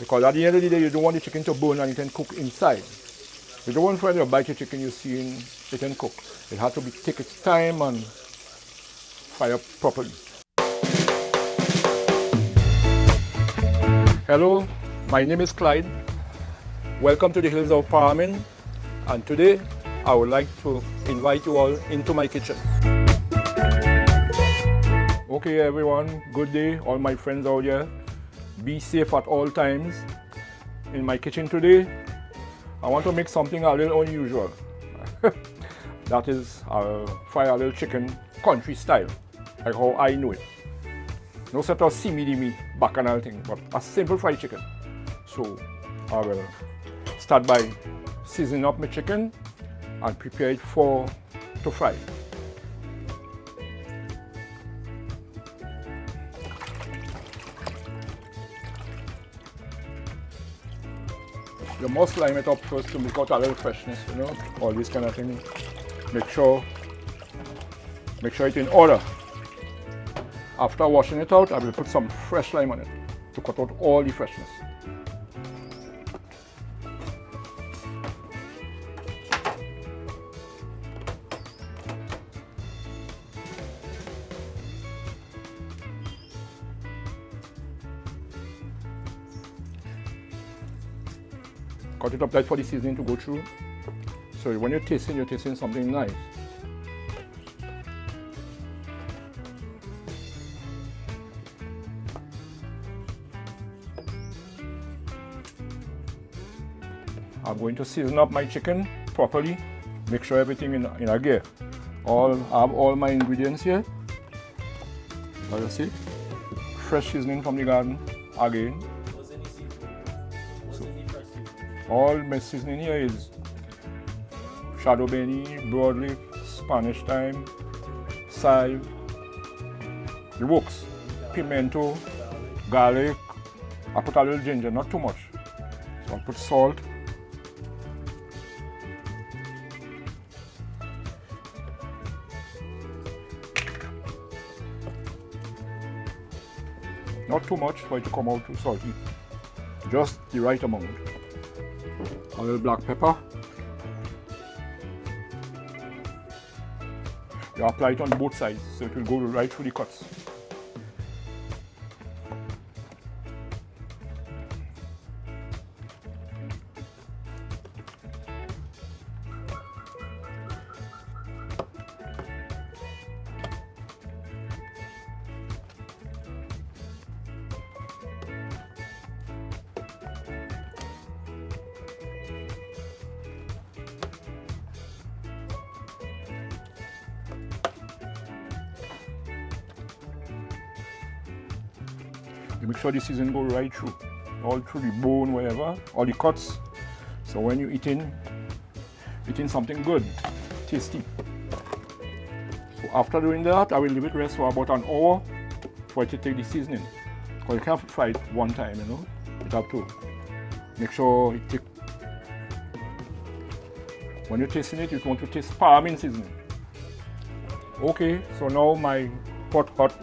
Because at the end of the day, you don't want the chicken to burn and you can cook inside. You don't want when you bite your chicken, you see it can cook. It has to take its time and fire properly. Hello, my name is Clyde. Welcome to the hills of Paramin. And today, I would like to invite you all into my kitchen. Okay everyone, good day, all my friends out there. Be safe at all times. In my kitchen today, I want to make something a little unusual. That is, I'll fry a little chicken country style, like how I know it. No set of simmy bacchanal thing, but a simple fried chicken. So I will start by seasoning up my chicken and prepare it to fry. You must lime it up first to make out a little freshness, you know, all these kind of things. Make sure it's in order. After washing it out, I will put some fresh lime on it to cut out all the freshness. Cut it up like for the seasoning to go through. So when you're tasting something nice. I'm going to season up my chicken properly. Make sure everything in a gear. I have all my ingredients here. As you see, fresh seasoning from the garden again. All my seasoning here is shadow benny, broadleaf, Spanish thyme, chive, the works, pimento, garlic. I put a little ginger, not too much. So I put salt. Not too much for it to come out too salty. Just the right amount. A little black pepper. You apply it on both sides so it will go right through the cuts. You make sure the seasoning go right through, all through the bone, wherever, all the cuts. So when you're eating something good, tasty. So after doing that, I will leave it rest for about an hour for it to take the seasoning. Because you can't fry it one time, you know. You have to make sure it take. When you're tasting it, you want to taste Paramin seasoning. Okay, so now my pot hot.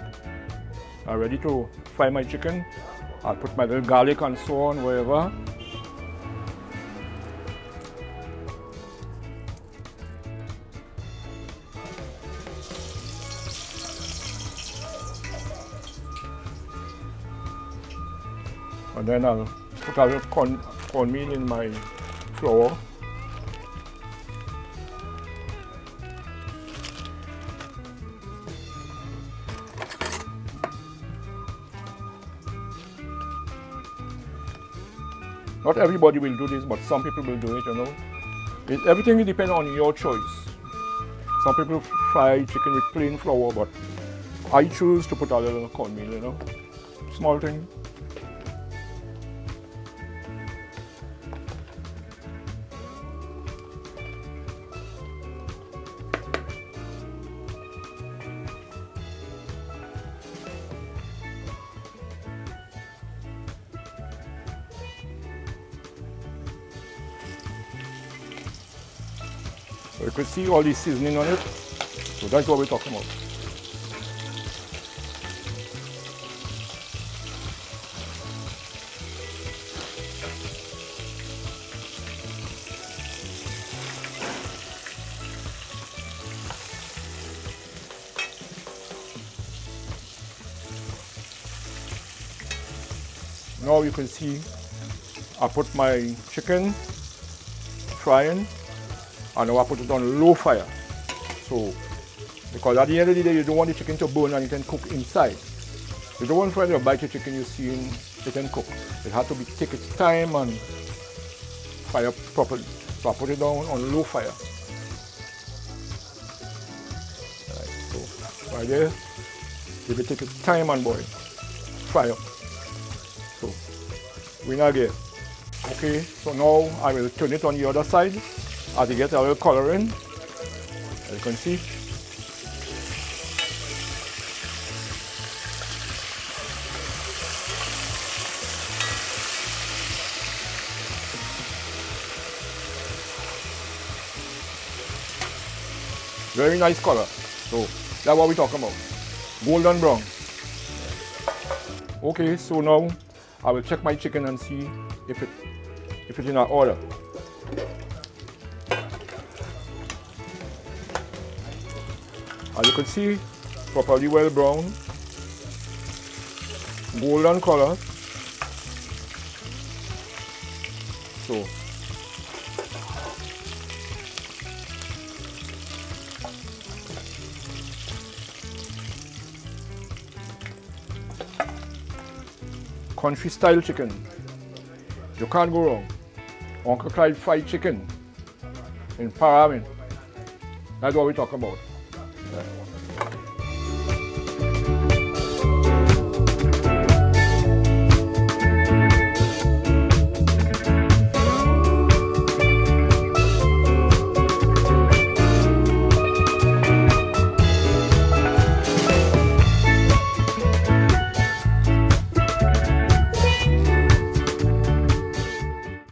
I'm ready to fry my chicken. I'll put my little garlic and so on wherever. And then I'll put a little cornmeal in my flour. Not everybody will do this, but some people will do it, you know. Everything will depend on your choice. Some people fry chicken with plain flour, but I choose to put a little cornmeal, you know. Small thing. So you could see all the seasoning on it. So that's what we're talking about. now you can see I put my chicken frying, and now I put it on low fire. So, because at the end of the day, you don't want the chicken to burn and it can cook inside. You don't want when you bite the chicken, you see it can cook. It has to take its time and fire properly. So I put it down on low fire. Right, so right there, if it take its time and boil, fry up. So we're not there. Okay, so now I will turn it on the other side as it gets a little color in. As you can see. Very nice color. So that's what we're talking about. Golden brown. Okay, so now I will check my chicken and see if it's in order. As you can see, properly well brown, golden color. So country style chicken. You can't go wrong. Uncle Clyde fried chicken in Paramin. That's what we talk about. Yeah.